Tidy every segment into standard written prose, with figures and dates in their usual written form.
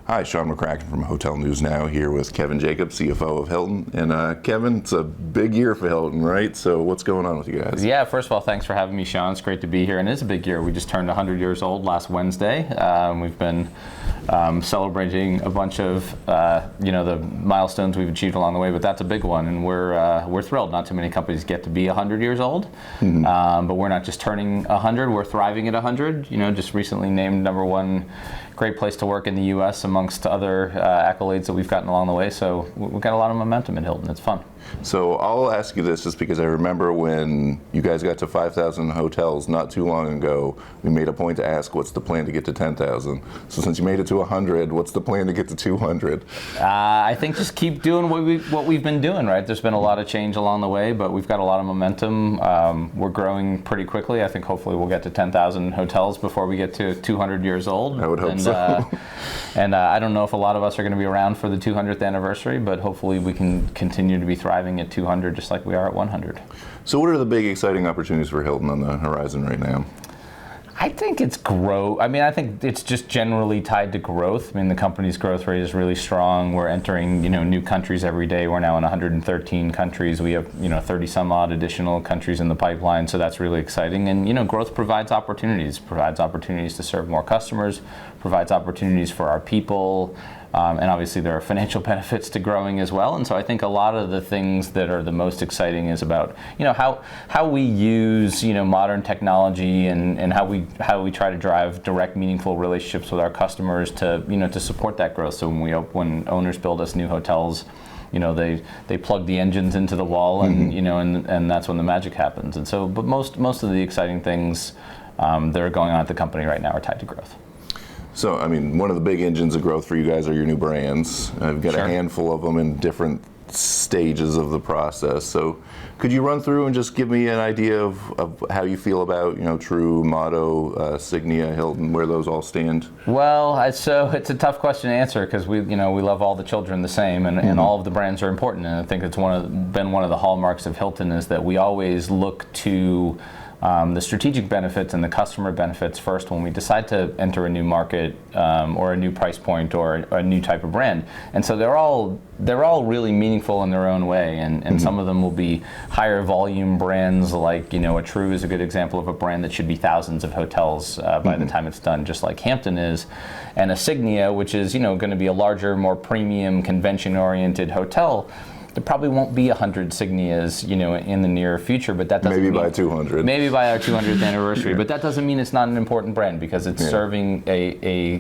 Hi, Sean McCracken from Hotel News Now here with Kevin Jacobs, CFO of Hilton. And Kevin, it's a big year for Hilton, right? So what's going on with you guys? Yeah, first of all, thanks for having me, Sean. It's great to be here, and it is a big year. We just turned 100 years old last Wednesday. We've been celebrating a bunch of the milestones we've achieved along the way, but that's a big one, and we're thrilled. Not too many companies get to be 100 years old, but we're not just turning 100, we're thriving at 100. Just recently named number one great place to work in the U.S. amongst other accolades that we've gotten along the way. So we've got a lot of momentum at Hilton. It's fun. So I'll ask you this just because I remember when you guys got to 5,000 hotels not too long ago, we made a point to ask what's the plan to get to 10,000. So since you made it to 100, what's the plan to get to 200? I think just keep doing what we've been doing, right? There's been a lot of change along the way, but we've got a lot of momentum. We're growing pretty quickly. I think hopefully we'll get to 10,000 hotels before we get to 200 years old. I would hope so. And I don't know if a lot of us are going to be around for the 200th anniversary, but hopefully we can continue to be thriving at 200 just like we are at 100. So what are the big exciting opportunities for Hilton on the horizon right now? I think it's growth. I think it's just generally tied to growth. The company's growth rate is really strong. We're entering, new countries every day. We're now in 113 countries. We have, 30 some odd additional countries in the pipeline. So that's really exciting. And, growth provides opportunities to serve more customers, provides opportunities for our people. And obviously there are financial benefits to growing as well. And so I think a lot of the things that are the most exciting is about, how we use, modern technology and how we try to drive direct, meaningful relationships with our customers to, to support that growth. So when owners build us new hotels, they plug the engines into the wall and, and that's when the magic happens. And so, but most of the exciting things that are going on at the company right now are tied to growth. So, one of the big engines of growth for you guys are your new brands. I've got a handful of them in different stages of the process. So, could you run through and just give me an idea of how you feel about, True, Motto, Signia, Hilton, where those all stand? Well, so it's a tough question to answer because we love all the children the same, and all of the brands are important. And I think it's been one of the hallmarks of Hilton is that we always look to the strategic benefits and the customer benefits first when we decide to enter a new market or a new price point or a new type of brand. And so they're all really meaningful in their own way. And some of them will be higher volume brands like, a True is a good example of a brand that should be thousands of hotels by the time it's done, just like Hampton is. And a Signia, which is, going to be a larger, more premium, convention-oriented hotel. There probably won't be 100 Signias, in the near future, but that doesn't mean by 200. Maybe by our 200th anniversary, but that doesn't mean it's not an important brand because it's serving a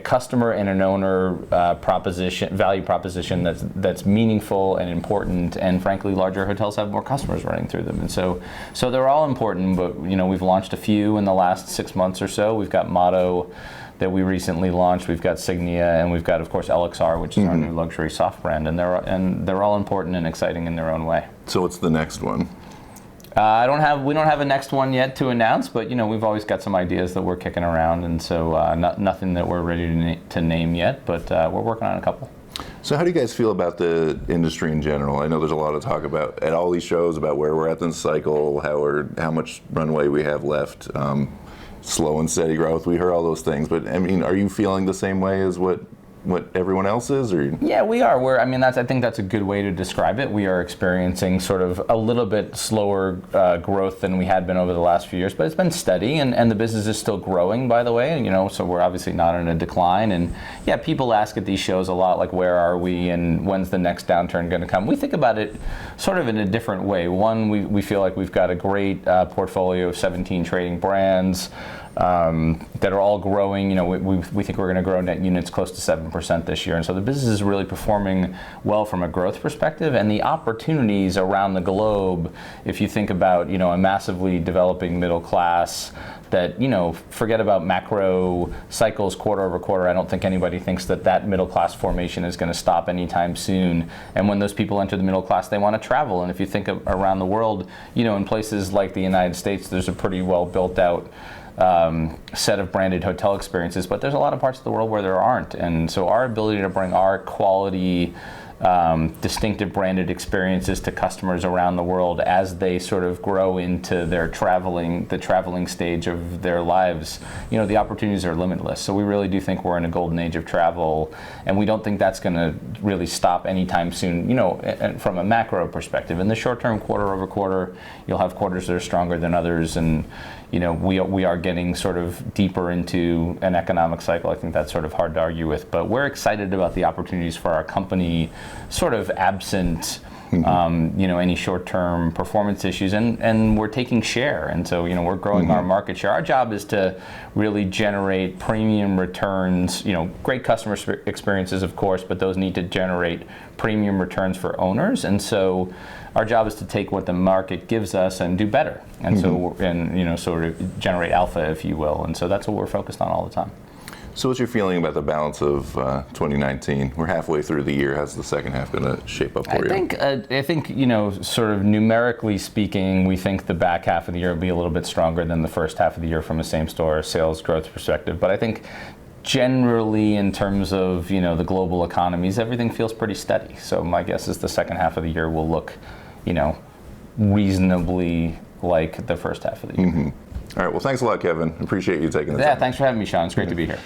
customer and an owner value proposition that's meaningful and important. And frankly, larger hotels have more customers running through them, and so they're all important. But we've launched a few in the last 6 months or so. We've got Motto that we recently launched. We've got Signia, and we've got, of course, LXR, which is our new luxury soft brand, and they're all important and exciting in their own way. So what's the next one? We don't have a next one yet to announce, but we've always got some ideas that we're kicking around, and so nothing that we're ready to name yet, but we're working on a couple. So how do you guys feel about the industry in general? I know there's a lot of talk about at all these shows about where we're at in the cycle, how much runway we have left. Slow and steady growth. We heard all those things, but are you feeling the same way as what everyone else is? Or yeah, we are. I think that's a good way to describe it. We are experiencing sort of a little bit slower growth than we had been over the last few years, but it's been steady, and the business is still growing, by the way. So we're obviously not in a decline. And yeah, people ask at these shows a lot, like, where are we and when's the next downturn going to come? We think about it sort of in a different way. One, we feel like we've got a great portfolio of 17 trading brands that are all growing. We think we're going to grow net units close to 7% this year, and so the business is really performing well from a growth perspective. And the opportunities around the globe, if you think about a massively developing middle class that forget about macro cycles quarter over quarter. I don't think anybody thinks that middle class formation is going to stop anytime soon. And when those people enter the middle class, they want to travel. And if you think around the world, in places like the United States, there's a pretty well built out set of branded hotel experiences, but there's a lot of parts of the world where there aren't. And so our ability to bring our quality distinctive branded experiences to customers around the world as they sort of grow into the traveling stage of their lives. The opportunities are limitless. So we really do think we're in a golden age of travel, and we don't think that's going to really stop anytime soon. And from a macro perspective, in the short term, quarter over quarter, you'll have quarters that are stronger than others, and we are getting sort of deeper into an economic cycle. I think that's sort of hard to argue with, but we're excited about the opportunities for our company, sort of absent any short-term performance issues, and we're taking share, and so we're growing our market share. Our job is to really generate premium returns, great customer experiences, of course, but those need to generate premium returns for owners, and so our job is to take what the market gives us and do better, and sort of generate alpha, if you will, and so that's what we're focused on all the time. So what's your feeling about the balance of 2019? We're halfway through the year. How's the second half going to shape up for you? I think sort of numerically speaking, we think the back half of the year will be a little bit stronger than the first half of the year from a same-store sales growth perspective. But I think generally, in terms of the global economies, everything feels pretty steady. So my guess is the second half of the year will look, reasonably like the first half of the year. All right. Well, thanks a lot, Kevin. Appreciate you taking the time. Yeah, thanks for having me, Sean. It's great to be here.